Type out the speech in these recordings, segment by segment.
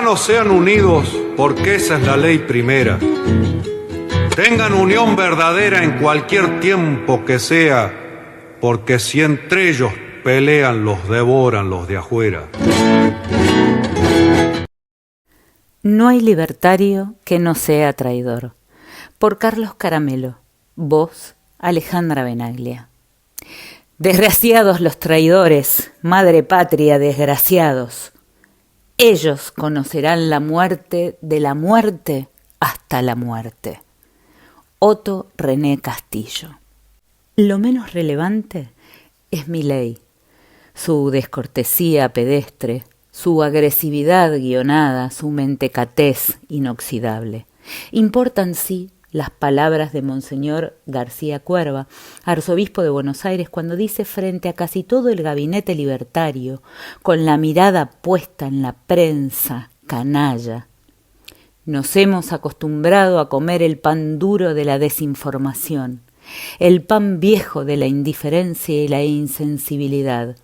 hermanos sean unidos, porque esa es la ley primera. Tengan unión verdadera en cualquier tiempo que sea, porque si entre ellos pelean, los devoran los de afuera. No hay libertario que no sea traidor. Por Carlos Caramelo. Voz, Alejandra Benaglia. Desgraciados los traidores, madre patria, desgraciados. Ellos conocerán la muerte de la muerte hasta la muerte. Otto René Castillo. Lo menos relevante es Milei, su descortesía pedestre, su agresividad guionada, su mentecatez inoxidable. Importan sí las palabras de Monseñor García Cuerva, arzobispo de Buenos Aires, cuando dice frente a casi todo el gabinete libertario, con la mirada puesta en la prensa canalla: nos hemos acostumbrado a comer el pan duro de la desinformación, el pan viejo de la indiferencia y la insensibilidad.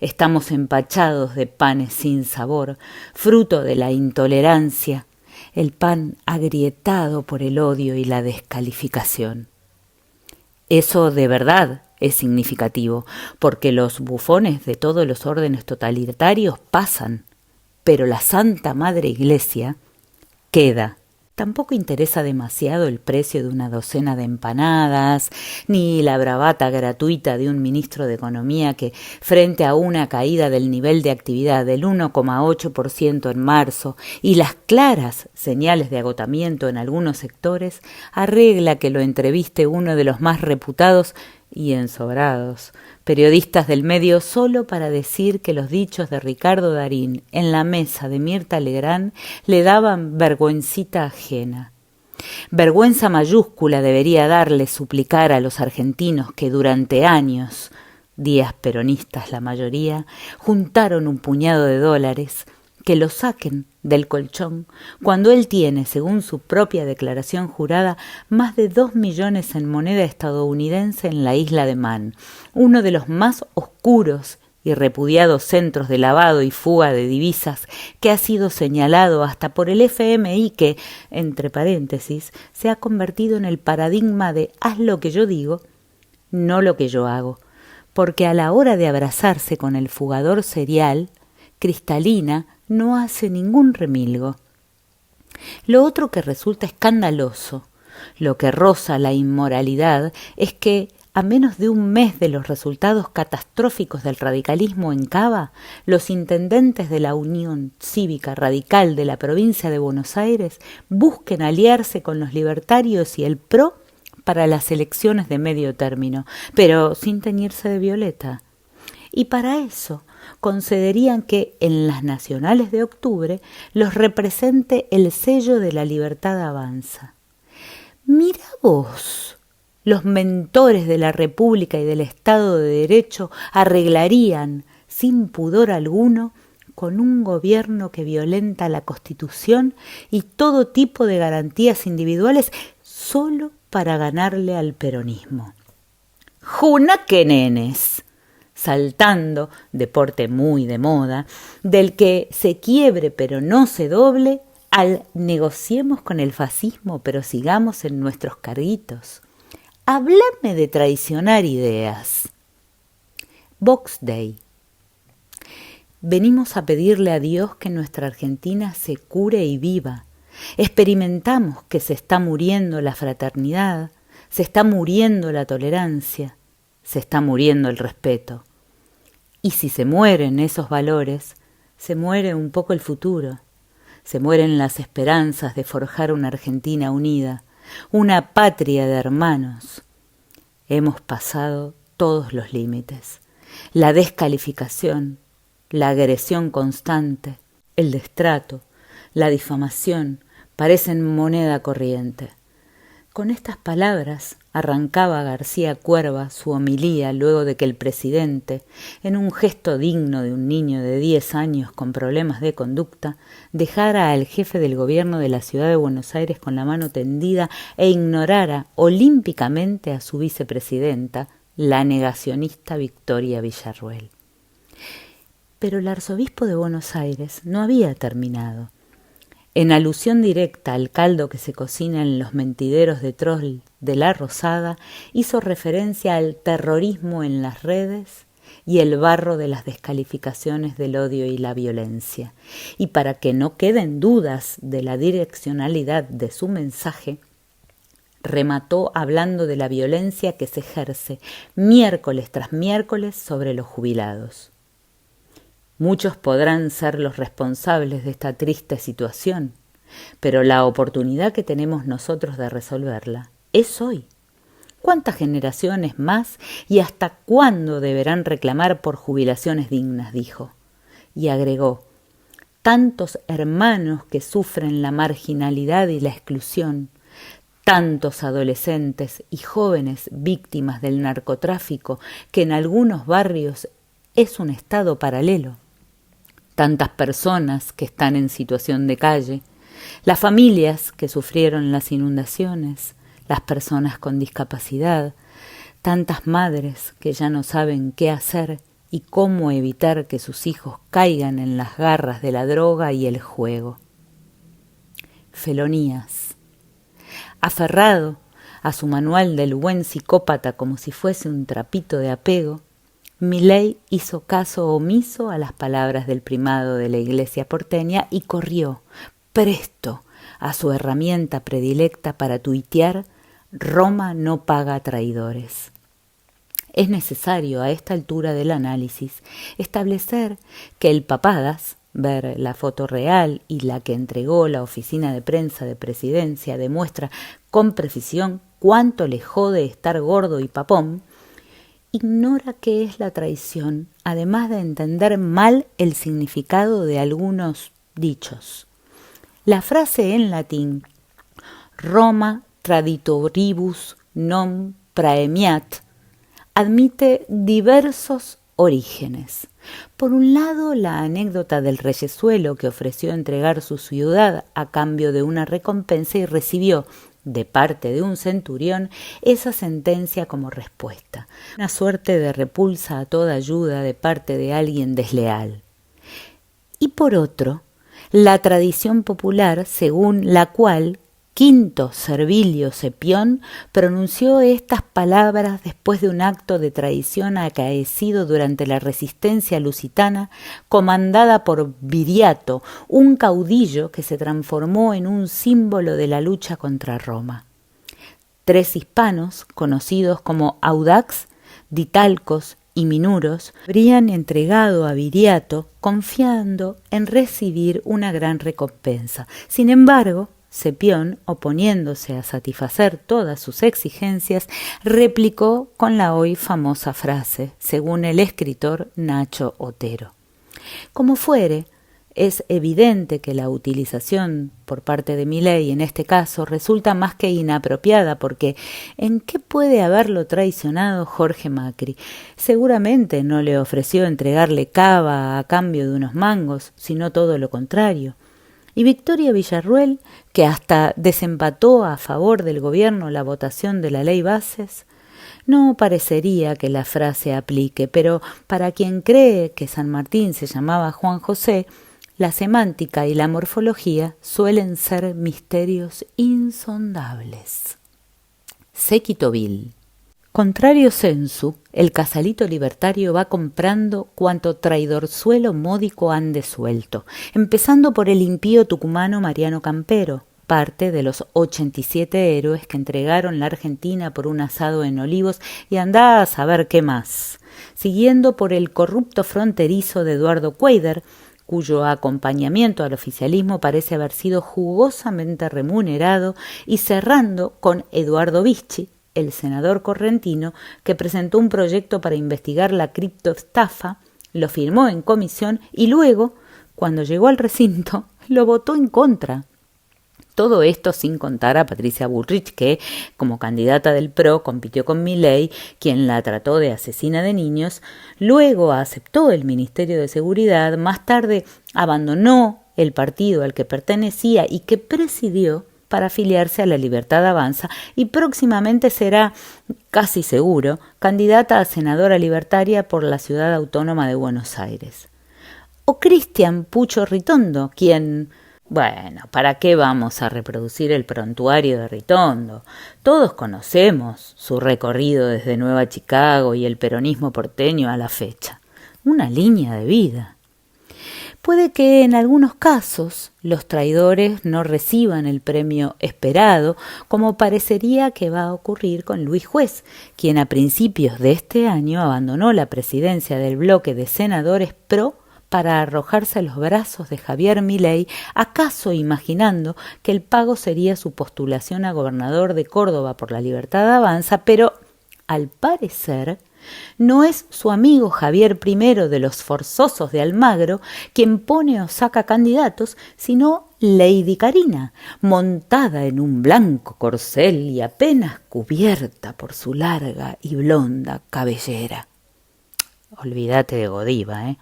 Estamos empachados de panes sin sabor, fruto de la intolerancia, el pan agrietado por el odio y la descalificación. Eso de verdad es significativo, porque los bufones de todos los órdenes totalitarios pasan, pero la Santa Madre Iglesia queda. Tampoco interesa demasiado el precio de una docena de empanadas, ni la bravata gratuita de un ministro de Economía que, frente a una caída del nivel de actividad del 1,8% en marzo y las claras señales de agotamiento en algunos sectores, arregla que lo entreviste uno de los más reputados y ensobrados periodistas del medio solo para decir que los dichos de Ricardo Darín en la mesa de Mirta Legrand le daban vergüencita ajena. Vergüenza mayúscula debería darle suplicar a los argentinos que durante años, días peronistas la mayoría, juntaron un puñado de dólares, que lo saquen del colchón cuando él tiene, según su propia declaración jurada, más de 2 millones en moneda estadounidense en la isla de Man, uno de los más oscuros y repudiados centros de lavado y fuga de divisas que ha sido señalado hasta por el FMI que, entre paréntesis, se ha convertido en el paradigma de haz lo que yo digo, no lo que yo hago, porque a la hora de abrazarse con el fugador serial, Cristalina no hace ningún remilgo. Lo otro que resulta escandaloso, lo que roza la inmoralidad, es que, a menos de un mes de los resultados catastróficos del radicalismo en Cava, los intendentes de la Unión Cívica Radical de la provincia de Buenos Aires busquen aliarse con los libertarios y el PRO para las elecciones de medio término, pero sin teñirse de violeta. Y para eso concederían que en las nacionales de octubre los represente el sello de la Libertad Avanza. Mira vos, los mentores de la República y del Estado de Derecho arreglarían, sin pudor alguno, con un gobierno que violenta la Constitución y todo tipo de garantías individuales solo para ganarle al peronismo. ¡Juna que nenes! Saltando, deporte muy de moda, del que se quiebre pero no se doble, al negociemos con el fascismo pero sigamos en nuestros carguitos. Háblame de traicionar ideas. Vox Day. Venimos a pedirle a Dios que nuestra Argentina se cure y viva. Experimentamos que se está muriendo la fraternidad, se está muriendo la tolerancia, se está muriendo el respeto. Y si se mueren esos valores, se muere un poco el futuro, se mueren las esperanzas de forjar una Argentina unida, una patria de hermanos. Hemos pasado todos los límites, la descalificación, la agresión constante, el destrato, la difamación, parecen moneda corriente. Con estas palabras arrancaba García Cuerva su homilía luego de que el presidente, en un gesto digno de un niño de 10 años con problemas de conducta, dejara al jefe del gobierno de la ciudad de Buenos Aires con la mano tendida e ignorara olímpicamente a su vicepresidenta, la negacionista Victoria Villarruel. Pero el arzobispo de Buenos Aires no había terminado. en alusión directa al caldo que se cocina en los mentideros de troll de La Rosada, hizo referencia al terrorismo en las redes y el barro de las descalificaciones del odio y la violencia. Y para que no queden dudas de la direccionalidad de su mensaje, remató hablando de la violencia que se ejerce miércoles tras miércoles sobre los jubilados. Muchos podrán ser los responsables de esta triste situación, pero la oportunidad que tenemos nosotros de resolverla es hoy. ¿Cuántas generaciones más y hasta cuándo deberán reclamar por jubilaciones dignas?, dijo. Y agregó, tantos hermanos que sufren la marginalidad y la exclusión, tantos adolescentes y jóvenes víctimas del narcotráfico que en algunos barrios es un estado paralelo, tantas personas que están en situación de calle, las familias que sufrieron las inundaciones, las personas con discapacidad, tantas madres que ya no saben qué hacer y cómo evitar que sus hijos caigan en las garras de la droga y el juego. Felonías. Aferrado a su manual del buen psicópata como si fuese un trapito de apego, Milei hizo caso omiso a las palabras del primado de la iglesia porteña y corrió, presto, a su herramienta predilecta para tuitear: Roma no paga traidores. Es necesario a esta altura del análisis establecer que el Papadas, ver la foto real y la que entregó la oficina de prensa de Presidencia, demuestra con precisión cuánto le jode estar gordo y papón, ignora qué es la traición, además de entender mal el significado de algunos dichos. La frase en latín Roma traditoribus non praemiat admite diversos orígenes. Por un lado, la anécdota del reyesuelo que ofreció entregar su ciudad a cambio de una recompensa y recibió, de parte de un centurión, esa sentencia como respuesta, una suerte de repulsa a toda ayuda de parte de alguien desleal. Y por otro, la tradición popular según la cual Quinto Servilio Cepión pronunció estas palabras después de un acto de traición acaecido durante la resistencia lusitana comandada por Viriato, un caudillo que se transformó en un símbolo de la lucha contra Roma. 3 hispanos, conocidos como Audax, Ditalcos y Minuros, habrían entregado a Viriato confiando en recibir una gran recompensa. Sin embargo, Cepión, oponiéndose a satisfacer todas sus exigencias, replicó con la hoy famosa frase, según el escritor Nacho Otero. Como fuere, es evidente que la utilización por parte de Milei en este caso resulta más que inapropiada, porque ¿en qué puede haberlo traicionado Jorge Macri? Seguramente no le ofreció entregarle cava a cambio de unos mangos, sino todo lo contrario. Y Victoria Villarruel, que hasta desempató a favor del gobierno la votación de la ley Bases, no parecería que la frase aplique, pero para quien cree que San Martín se llamaba Juan José, la semántica y la morfología suelen ser misterios insondables. Séquito vil. Contrario sensu, el casalito libertario va comprando cuanto traidorzuelo módico han desuelto, empezando por el impío tucumano Mariano Campero, parte de los 87 héroes que entregaron la Argentina por un asado en Olivos y andá a saber qué más, siguiendo por el corrupto fronterizo de Eduardo Cuader, cuyo acompañamiento al oficialismo parece haber sido jugosamente remunerado, y cerrando con Eduardo Vichy, el senador correntino, que presentó un proyecto para investigar la criptoestafa, lo firmó en comisión y luego, cuando llegó al recinto, lo votó en contra. Todo esto sin contar a Patricia Bullrich, que, como candidata del PRO, compitió con Milei, quien la trató de asesina de niños, luego aceptó el Ministerio de Seguridad, más tarde abandonó el partido al que pertenecía y que presidió para afiliarse a La Libertad Avanza, y próximamente será, casi seguro, candidata a senadora libertaria por la Ciudad Autónoma de Buenos Aires. O Cristian Pucho Ritondo, quien, Bueno, ¿para qué vamos a reproducir el prontuario de Ritondo? Todos conocemos su recorrido desde Nueva Chicago y el peronismo porteño a la fecha. Una línea de vida. Puede que en algunos casos los traidores no reciban el premio esperado, como parecería que va a ocurrir con Luis Juez, quien a principios de este año abandonó la presidencia del bloque de senadores PRO para arrojarse a los brazos de Javier Milei, acaso imaginando que el pago sería su postulación a gobernador de Córdoba por la Libertad Avanza, pero al parecer no es su amigo Javier I de los Forzosos de Almagro quien pone o saca candidatos, sino Lady Karina, montada en un blanco corcel y apenas cubierta por su larga y blonda cabellera. Olvídate de Godiva, ¿eh?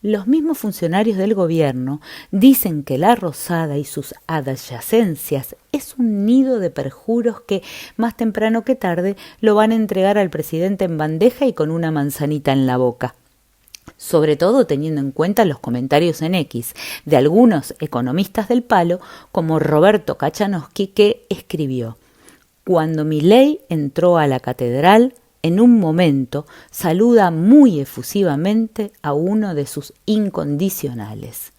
Los mismos funcionarios del gobierno dicen que la Rosada y sus adyacencias es un nido de perjuros que, más temprano que tarde, lo van a entregar al presidente en bandeja y con una manzanita en la boca. Sobre todo teniendo en cuenta los comentarios en X de algunos economistas del palo, como Roberto Kachanowski, que escribió: «Cuando Milei entró a la catedral, en un momento saluda muy efusivamente a uno de sus incondicionales.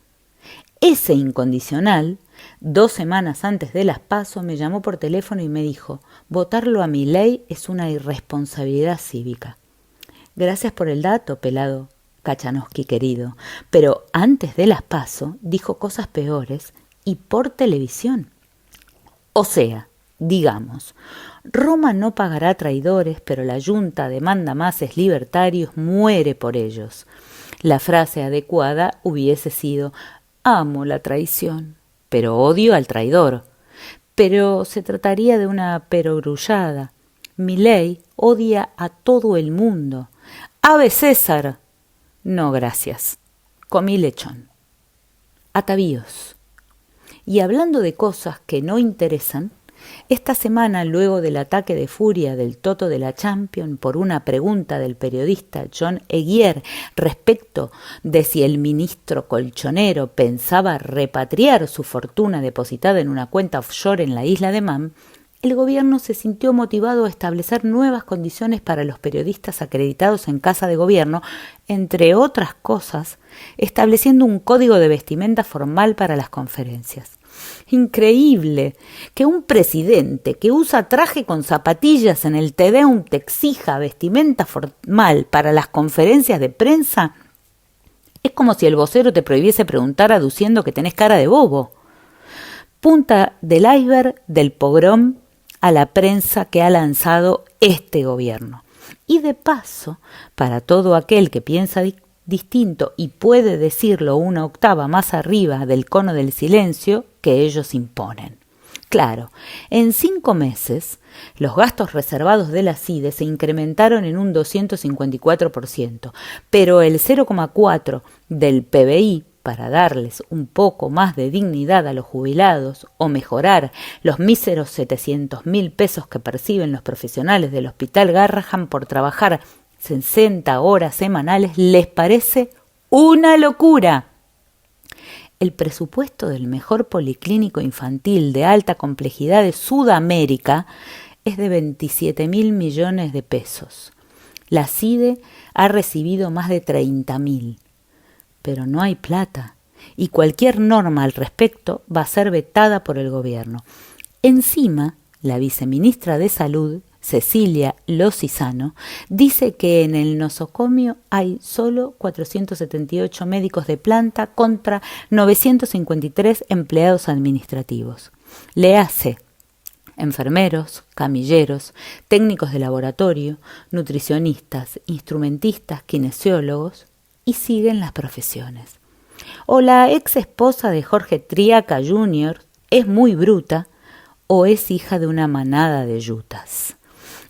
Ese incondicional, 2 semanas antes de las PASO, me llamó por teléfono y me dijo: votarlo a Milei es una irresponsabilidad cívica». Gracias por el dato, pelado Kachanowski querido, pero antes de las PASO dijo cosas peores y por televisión. O sea, digamos, Roma no pagará traidores, pero la yunta de mandamases libertarios muere por ellos. La frase adecuada hubiese sido: amo la traición, pero odio al traidor. Pero se trataría de una perogrullada. Milei odia a todo el mundo. ¡Ave César! No, gracias. Comí lechón. Atavíos. Y hablando de cosas que no interesan, esta semana, luego del ataque de furia del Toto de la Champions por una pregunta del periodista John Eguier respecto de si el ministro colchonero pensaba repatriar su fortuna depositada en una cuenta offshore en la isla de Man, el gobierno se sintió motivado a establecer nuevas condiciones para los periodistas acreditados en Casa de Gobierno, entre otras cosas, estableciendo un código de vestimenta formal para las conferencias. Increíble que un presidente que usa traje con zapatillas en el Te Deum te exija vestimenta formal para las conferencias de prensa. Es como si el vocero te prohibiese preguntar aduciendo que tenés cara de bobo. Punta del iceberg del pogrom a la prensa que ha lanzado este gobierno. Y de paso, para todo aquel que piensa distinto y puede decirlo una octava más arriba del cono del silencio que ellos imponen. Claro, en 5 meses los gastos reservados de la CIDE se incrementaron en un 254%, pero el 0,4% del PBI, para darles un poco más de dignidad a los jubilados o mejorar los míseros 700.000 pesos que perciben los profesionales del Hospital Garrahan por trabajar 60 horas semanales, les parece una locura. El presupuesto del mejor policlínico infantil de alta complejidad de Sudamérica es de 27.000 millones de pesos. La CIDE ha recibido más de 30.000. Pero no hay plata, y cualquier norma al respecto va a ser vetada por el gobierno. Encima, la viceministra de Salud, Cecilia Lozizano, dice que en el nosocomio hay solo 478 médicos de planta contra 953 empleados administrativos. Le hace enfermeros, camilleros, técnicos de laboratorio, nutricionistas, instrumentistas, kinesiólogos, y siguen las profesiones. O la ex esposa de Jorge Triaca Jr. es muy bruta o es hija de una manada de yutas.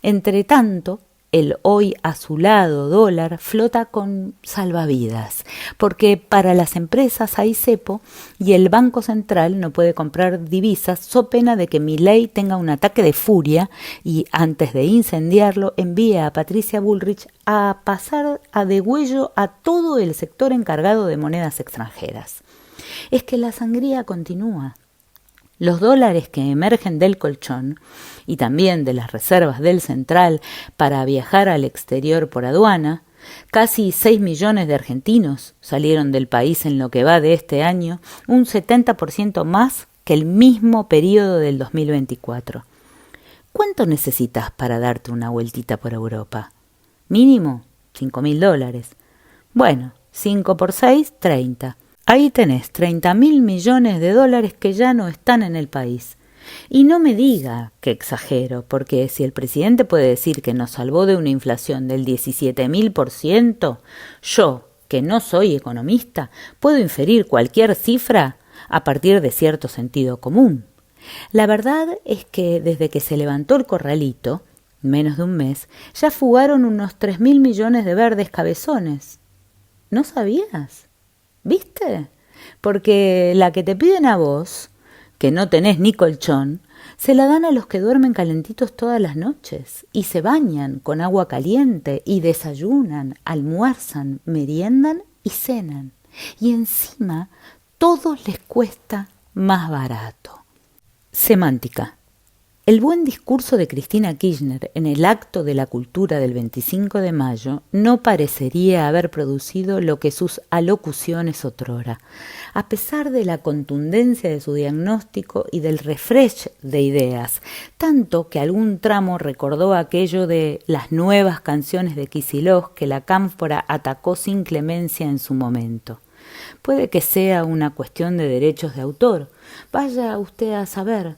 Entre tanto, el hoy azulado dólar flota con salvavidas, porque para las empresas hay cepo y el Banco Central no puede comprar divisas so pena de que Milei tenga un ataque de furia y antes de incendiarlo envíe a Patricia Bullrich a pasar a degüello a todo el sector encargado de monedas extranjeras. es que la sangría continúa. Los dólares que emergen del colchón y también de las reservas del central para viajar al exterior por aduana, casi 6 millones de argentinos salieron del país en lo que va de este año, un 70% más que el mismo periodo del 2024. ¿Cuánto necesitas para darte una vueltita por Europa? Mínimo, $5.000. Bueno, 5 por 6, 30. Ahí tenés 30.000 millones de dólares que ya no están en el país. Y no me diga que exagero, porque si el presidente puede decir que nos salvó de una inflación del 17.000%, yo, que no soy economista, puedo inferir cualquier cifra a partir de cierto sentido común. La verdad es que desde que se levantó el corralito, menos de un mes, ya fugaron unos 3.000 millones de verdes cabezones. ¿No sabías? ¿Viste? Porque la que te piden a vos, que no tenés ni colchón, se la dan a los que duermen calentitos todas las noches y se bañan con agua caliente y desayunan, almuerzan, meriendan y cenan. Y encima todo les cuesta más barato. Semántica. El buen discurso de Cristina Kirchner en el acto de la cultura del 25 de mayo no parecería haber producido lo que sus alocuciones otrora, a pesar de la contundencia de su diagnóstico y del refresh de ideas, tanto que algún tramo recordó aquello de las nuevas canciones de Kicillof que la cámpora atacó sin clemencia en su momento. Puede que sea una cuestión de derechos de autor, vaya usted a saber.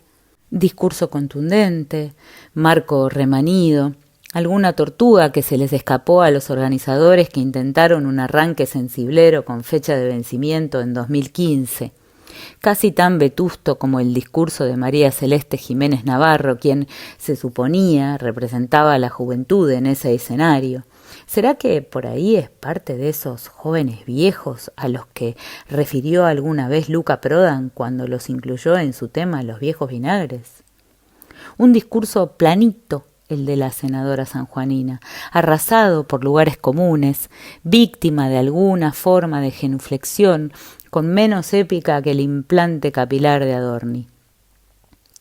Discurso contundente, marco remanido, alguna tortuga que se les escapó a los organizadores que intentaron un arranque sensiblero con fecha de vencimiento en 2015, casi tan vetusto como el discurso de María Celeste Jiménez Navarro, quien se suponía representaba a la juventud en ese escenario. ¿Será que por ahí es parte de esos jóvenes viejos a los que refirió alguna vez Luca Prodan cuando los incluyó en su tema Los viejos vinagres? Un discurso planito, el de la senadora sanjuanina, arrasado por lugares comunes, víctima de alguna forma de genuflexión, con menos épica que el implante capilar de Adorni.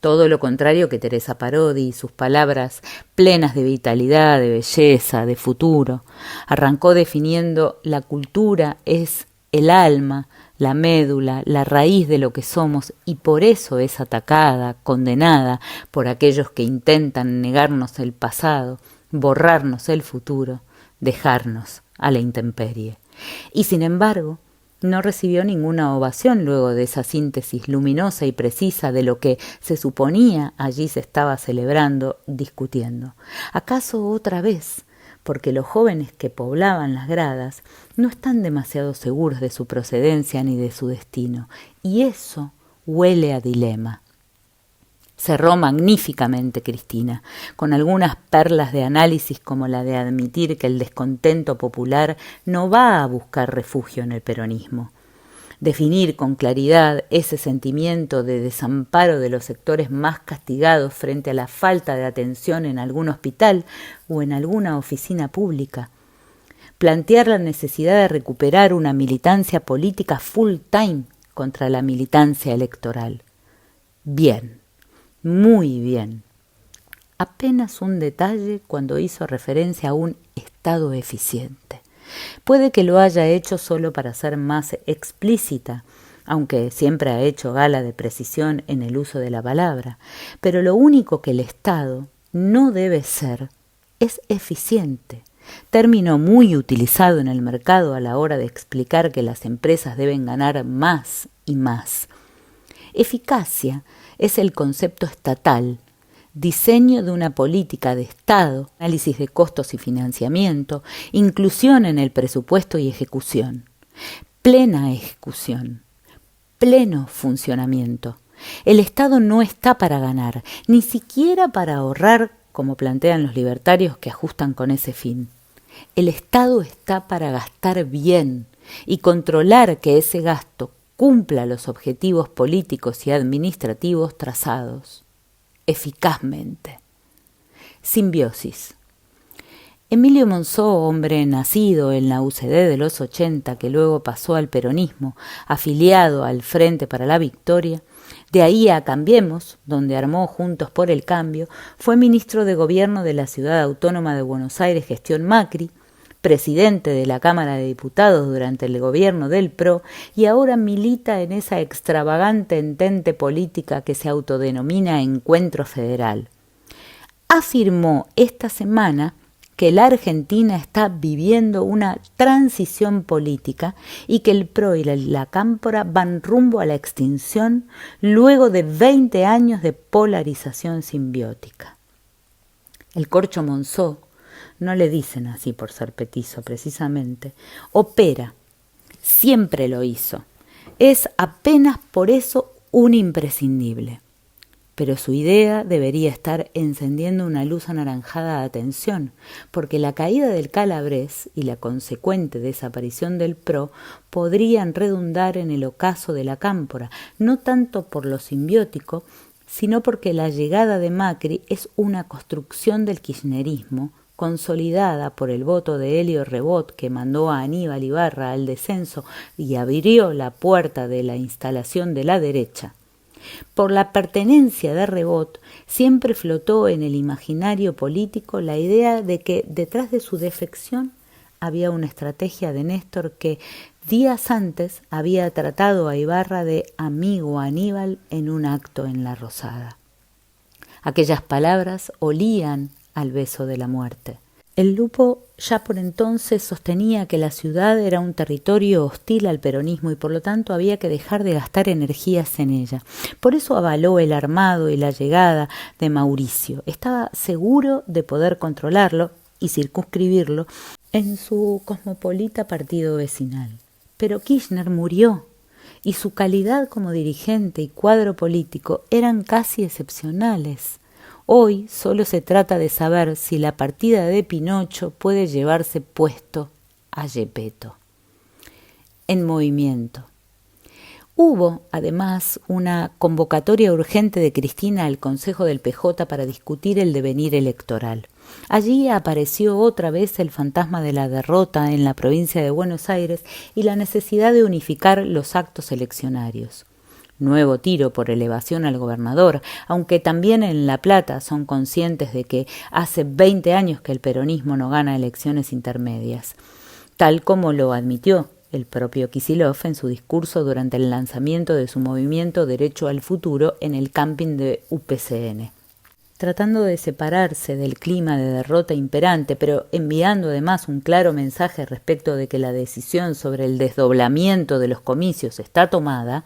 Todo lo contrario que Teresa Parodi y sus palabras plenas de vitalidad, de belleza, de futuro. Arrancó definiendo la cultura es el alma, la médula, la raíz de lo que somos y por eso es atacada, condenada por aquellos que intentan negarnos el pasado, borrarnos el futuro, dejarnos a la intemperie. Y sin embargo, no recibió ninguna ovación luego de esa síntesis luminosa y precisa de lo que se suponía allí se estaba celebrando, discutiendo. ¿Acaso otra vez? Porque los jóvenes que poblaban las gradas no están demasiado seguros de su procedencia ni de su destino, y eso huele a dilema. Cerró magníficamente Cristina, con algunas perlas de análisis como la de admitir que el descontento popular no va a buscar refugio en el peronismo. Definir con claridad ese sentimiento de desamparo de los sectores más castigados frente a la falta de atención en algún hospital o en alguna oficina pública. Plantear la necesidad de recuperar una militancia política full time contra la militancia electoral. Bien. Muy bien. Apenas un detalle cuando hizo referencia a un Estado eficiente. Puede que lo haya hecho solo para ser más explícita, aunque siempre ha hecho gala de precisión en el uso de la palabra, pero lo único que el Estado no debe ser es eficiente, término muy utilizado en el mercado a la hora de explicar que las empresas deben ganar más y más. Eficacia es el concepto estatal, diseño de una política de Estado, análisis de costos y financiamiento, inclusión en el presupuesto y ejecución, plena ejecución, pleno funcionamiento. El Estado no está para ganar, ni siquiera para ahorrar, como plantean los libertarios que ajustan con ese fin. El Estado está para gastar bien y controlar que ese gasto cumpla los objetivos políticos y administrativos trazados, eficazmente. Simbiosis. Emilio Monzó, hombre nacido en la UCD de los 80, que luego pasó al peronismo, afiliado al Frente para la Victoria, de ahí a Cambiemos, donde armó Juntos por el Cambio, fue ministro de Gobierno de la Ciudad Autónoma de Buenos Aires, gestión Macri, presidente de la Cámara de Diputados durante el gobierno del PRO y ahora milita en esa extravagante entente política que se autodenomina Encuentro Federal. Afirmó esta semana que la Argentina está viviendo una transición política y que el PRO y la Cámpora van rumbo a la extinción luego de 20 años de polarización simbiótica. El Corcho Monzó, no le dicen así por ser petizo precisamente, opera, siempre lo hizo, es apenas por eso un imprescindible. Pero su idea debería estar encendiendo una luz anaranjada de atención, porque la caída del Calabrés y la consecuente desaparición del PRO podrían redundar en el ocaso de la Cámpora, no tanto por lo simbiótico, sino porque la llegada de Macri es una construcción del kirchnerismo, consolidada por el voto de Elio Rebot, que mandó a Aníbal Ibarra al descenso y abrió la puerta de la instalación de la derecha. Por la pertenencia de Rebot, siempre flotó en el imaginario político la idea de que detrás de su defección había una estrategia de Néstor que días antes había tratado a Ibarra de amigo Aníbal en un acto en La Rosada. Aquellas palabras olían al beso de la muerte. El Lupo ya por entonces sostenía que la ciudad era un territorio hostil al peronismo y por lo tanto había que dejar de gastar energías en ella. Por eso avaló el armado y la llegada de Mauricio. Estaba seguro de poder controlarlo y circunscribirlo en su cosmopolita partido vecinal. Pero Kirchner murió y su calidad como dirigente y cuadro político eran casi excepcionales. Hoy solo se trata de saber si la partida de Pinocho puede llevarse puesto a Gepetto. En movimiento. Hubo, además, una convocatoria urgente de Cristina al Consejo del PJ para discutir el devenir electoral. Allí apareció otra vez el fantasma de la derrota en la provincia de Buenos Aires y la necesidad de unificar los actos eleccionarios. Nuevo tiro por elevación al gobernador, aunque también en La Plata son conscientes de que hace 20 años que el peronismo no gana elecciones intermedias, tal como lo admitió el propio Kicillof en su discurso durante el lanzamiento de su movimiento Derecho al Futuro en el camping de UPCN. Tratando de separarse del clima de derrota imperante, pero enviando además un claro mensaje respecto de que la decisión sobre el desdoblamiento de los comicios está tomada,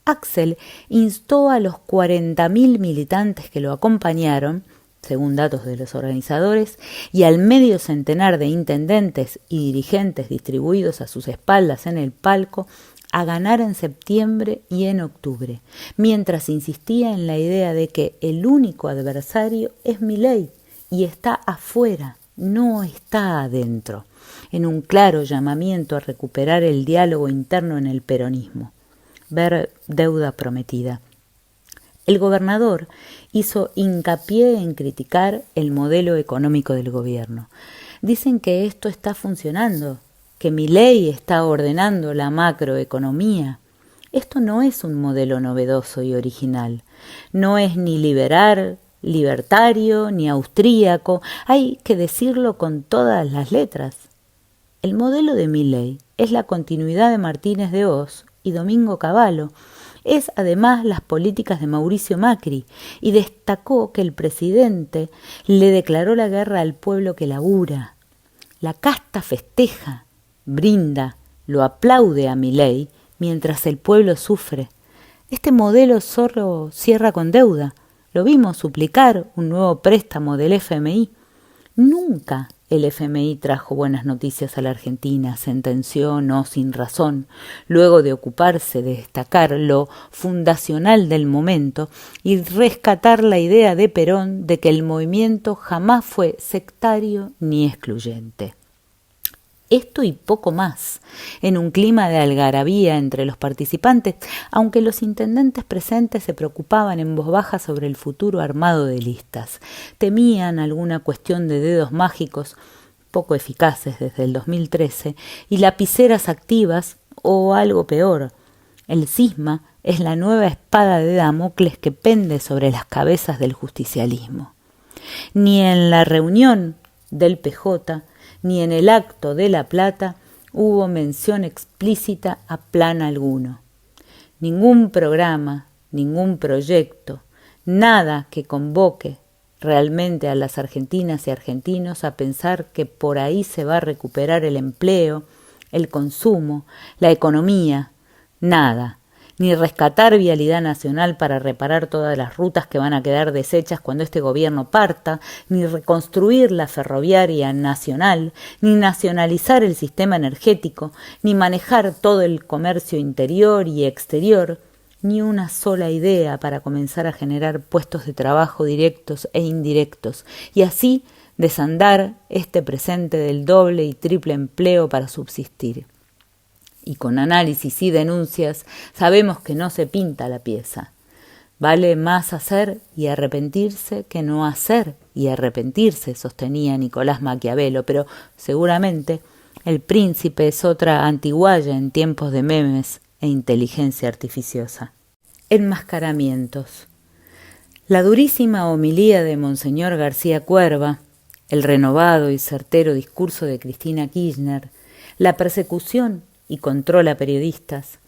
Axel instó a los 40.000 militantes que lo acompañaron, según datos de los organizadores, y al medio centenar de intendentes y dirigentes distribuidos a sus espaldas en el palco, a ganar en septiembre y en octubre, mientras insistía en la idea de que el único adversario es Milei y está afuera, no está adentro, en un claro llamamiento a recuperar el diálogo interno en el peronismo. Ver Deuda Prometida. El gobernador hizo hincapié en criticar el modelo económico del gobierno. Dicen que esto está funcionando, que Milei está ordenando la macroeconomía. Esto no es un modelo novedoso y original. No es ni liberal, libertario, ni austríaco. Hay que decirlo con todas las letras. El modelo de Milei es la continuidad de Martínez de Oz y Domingo Cavallo. Es además las políticas de Mauricio Macri y destacó que el presidente le declaró la guerra al pueblo que labura. La casta festeja, brinda, lo aplaude a Milei mientras el pueblo sufre. Este modelo solo cierra con deuda. Lo vimos suplicar un nuevo préstamo del FMI. Nunca el FMI trajo buenas noticias a la Argentina, sentenció no sin razón, luego de ocuparse de destacar lo fundacional del momento y rescatar la idea de Perón de que el movimiento jamás fue sectario ni excluyente. Esto y poco más, en un clima de algarabía entre los participantes, aunque los intendentes presentes se preocupaban en voz baja sobre el futuro armado de listas. Temían alguna cuestión de dedos mágicos poco eficaces desde el 2013 y lapiceras activas o algo peor. El cisma es la nueva espada de Damocles que pende sobre las cabezas del justicialismo. Ni en la reunión del PJ, ni en el acto de La Plata hubo mención explícita a plan alguno. Ningún programa, ningún proyecto, nada que convoque realmente a las argentinas y argentinos a pensar que por ahí se va a recuperar el empleo, el consumo, la economía, nada. Ni rescatar vialidad nacional para reparar todas las rutas que van a quedar deshechas cuando este gobierno parta, ni reconstruir la ferroviaria nacional, ni nacionalizar el sistema energético, ni manejar todo el comercio interior y exterior, ni una sola idea para comenzar a generar puestos de trabajo directos e indirectos, y así desandar este presente del doble y triple empleo para subsistir. Y con análisis y denuncias sabemos que no se pinta la pieza. Vale más hacer y arrepentirse que no hacer y arrepentirse, sostenía Nicolás Maquiavelo, pero seguramente El Príncipe es otra antiguaya en tiempos de memes e inteligencia artificiosa. Enmascaramientos. La durísima homilía de Monseñor García Cuerva, el renovado y certero discurso de Cristina Kirchner, la persecución y control a periodistas,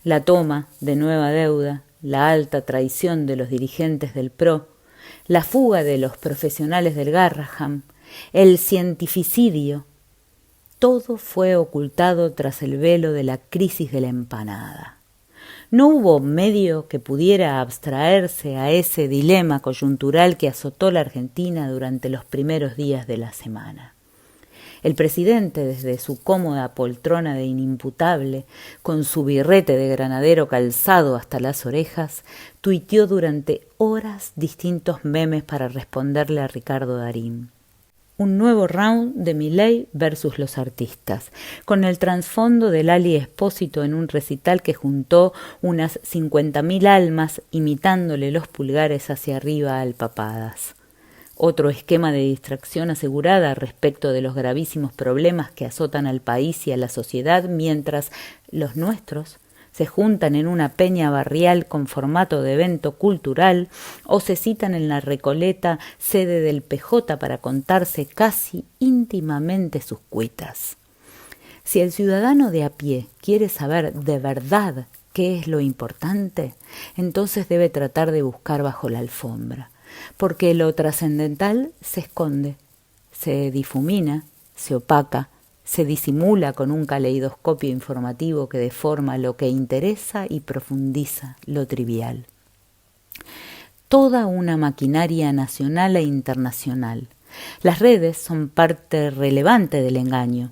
la toma de nueva deuda, la alta traición de los dirigentes del PRO, la fuga de los profesionales del Garraham, el cientificidio, todo fue ocultado tras el velo de la crisis de la empanada. No hubo medio que pudiera abstraerse a ese dilema coyuntural que azotó la Argentina durante los primeros días de la semana. El presidente, desde su cómoda poltrona de inimputable, con su birrete de granadero calzado hasta las orejas, tuiteó durante horas distintos memes para responderle a Ricardo Darín. Un nuevo round de Milei versus los artistas, con el trasfondo de Lali Espósito en un recital que juntó unas 50.000 almas imitándole los pulgares hacia arriba al papadas. Otro esquema de distracción asegurada respecto de los gravísimos problemas que azotan al país y a la sociedad, mientras los nuestros se juntan en una peña barrial con formato de evento cultural o se citan en la Recoleta, sede del PJ, para contarse casi íntimamente sus cuitas. Si el ciudadano de a pie quiere saber de verdad qué es lo importante, entonces debe tratar de buscar bajo la alfombra, porque lo trascendental se esconde, se difumina, se opaca, se disimula con un caleidoscopio informativo que deforma lo que interesa y profundiza lo trivial. Toda una maquinaria nacional e internacional. Las redes son parte relevante del engaño.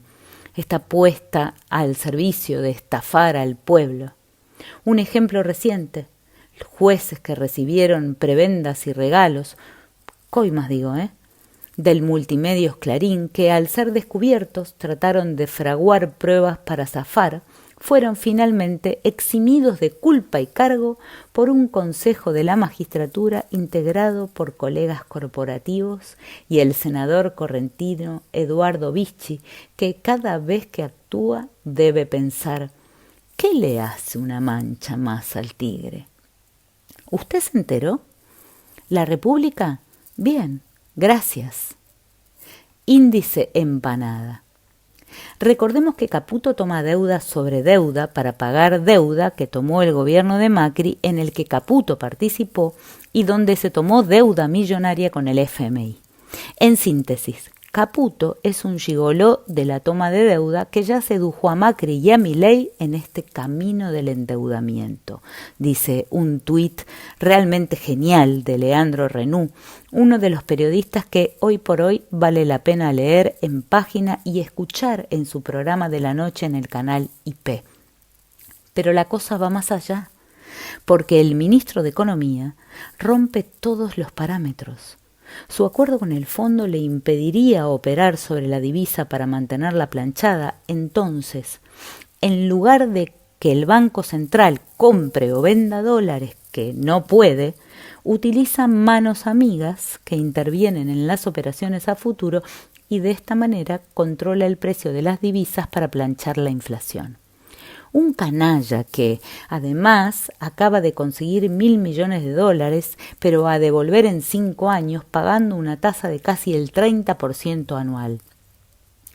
Está puesta al servicio de estafar al pueblo. Un ejemplo reciente: jueces que recibieron prebendas y regalos, coimas digo, del Multimedios Clarín, que al ser descubiertos trataron de fraguar pruebas para zafar, fueron finalmente eximidos de culpa y cargo por un consejo de la magistratura integrado por colegas corporativos y el senador correntino Eduardo Vicchi, que cada vez que actúa debe pensar: ¿qué le hace una mancha más al tigre? ¿Usted se enteró? ¿La República? Bien, gracias. Índice empanada. Recordemos que Caputo toma deuda sobre deuda para pagar deuda que tomó el gobierno de Macri, en el que Caputo participó y donde se tomó deuda millonaria con el FMI. En síntesis, Caputo es un gigoló de la toma de deuda que ya sedujo a Macri y a Milei en este camino del endeudamiento, dice un tuit realmente genial de Leandro Renú, uno de los periodistas que hoy por hoy vale la pena leer en página y escuchar en su programa de la noche en el canal IP. Pero la cosa va más allá, porque el ministro de Economía rompe todos los parámetros. Su acuerdo con el fondo le impediría operar sobre la divisa para mantenerla planchada. Entonces, en lugar de que el Banco Central compre o venda dólares, que no puede, utiliza manos amigas que intervienen en las operaciones a futuro y de esta manera controla el precio de las divisas para planchar la inflación. Un canalla que, además, acaba de conseguir $1.000 millones, pero a devolver en 5 años pagando una tasa de casi el 30% anual.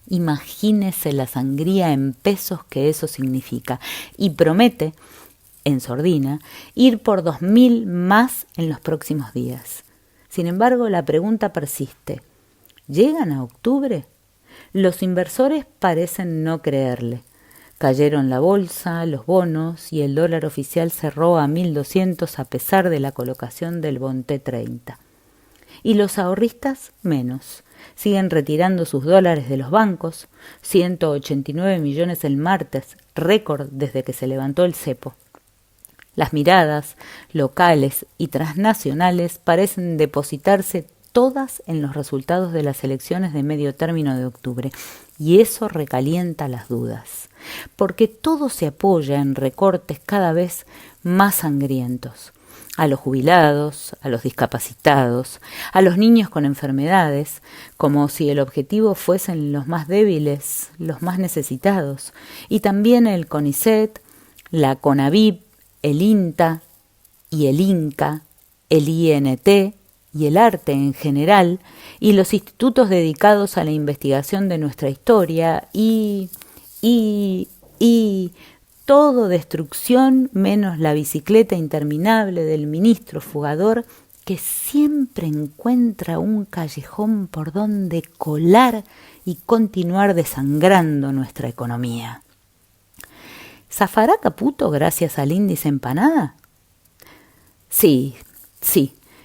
Imagínese la sangría en pesos que eso significa y promete, en sordina, ir por 2.000 más en los próximos días. Sin embargo, la pregunta persiste. ¿Llegan a octubre? Los inversores parecen no creerle. Cayeron la bolsa, los bonos y el dólar oficial cerró a 1.200 a pesar de la colocación del Bond T30. Y los ahorristas menos. Siguen retirando sus dólares de los bancos, 189 millones el martes, récord desde que se levantó el cepo. Las miradas locales y transnacionales parecen depositarse todas en los resultados de las elecciones de medio término de octubre, y eso recalienta las dudas, porque todo se apoya en recortes cada vez más sangrientos. A los jubilados, a los discapacitados, a los niños con enfermedades, como si el objetivo fuesen los más débiles, los más necesitados, y también el CONICET, la CONAVIP, el INTA y el INCA, el INT y el arte en general, y los institutos dedicados a la investigación de nuestra historia, y todo destrucción menos la bicicleta interminable del ministro fugador que siempre encuentra un callejón por donde colar y continuar desangrando nuestra economía. ¿Zafará Caputo gracias al índice empanada? Sí,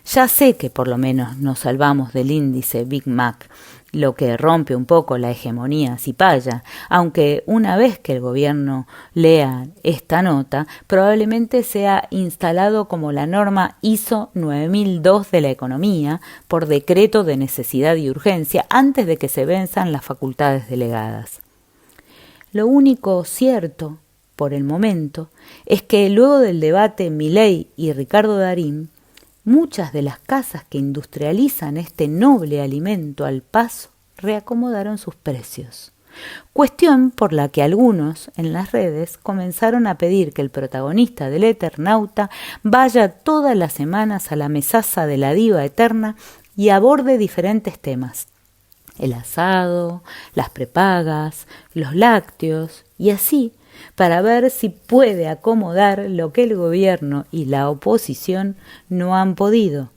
ya sé que por lo menos nos salvamos del índice Big Mac, lo que rompe un poco la hegemonía cipaya, aunque una vez que el gobierno lea esta nota, probablemente sea instalado como la norma ISO 9002 de la economía por decreto de necesidad y urgencia antes de que se venzan las facultades delegadas. Lo único cierto, por el momento, es que luego del debate Milei y Ricardo Darín, muchas de las casas que industrializan este noble alimento al paso reacomodaron sus precios. Cuestión por la que algunos en las redes comenzaron a pedir que el protagonista del Eternauta vaya todas las semanas a la mesaza de la diva eterna y aborde diferentes temas. El asado, las prepagas, los lácteos y así, para ver si puede acomodar lo que el gobierno y la oposición no han podido.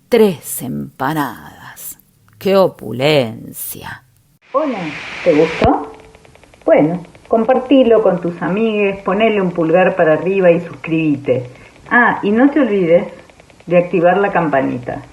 3 empanadas. ¡Qué opulencia! Hola, ¿te gustó? Bueno, compartilo con tus amigues, ponele un pulgar para arriba y suscríbete. Y no te olvides de activar la campanita.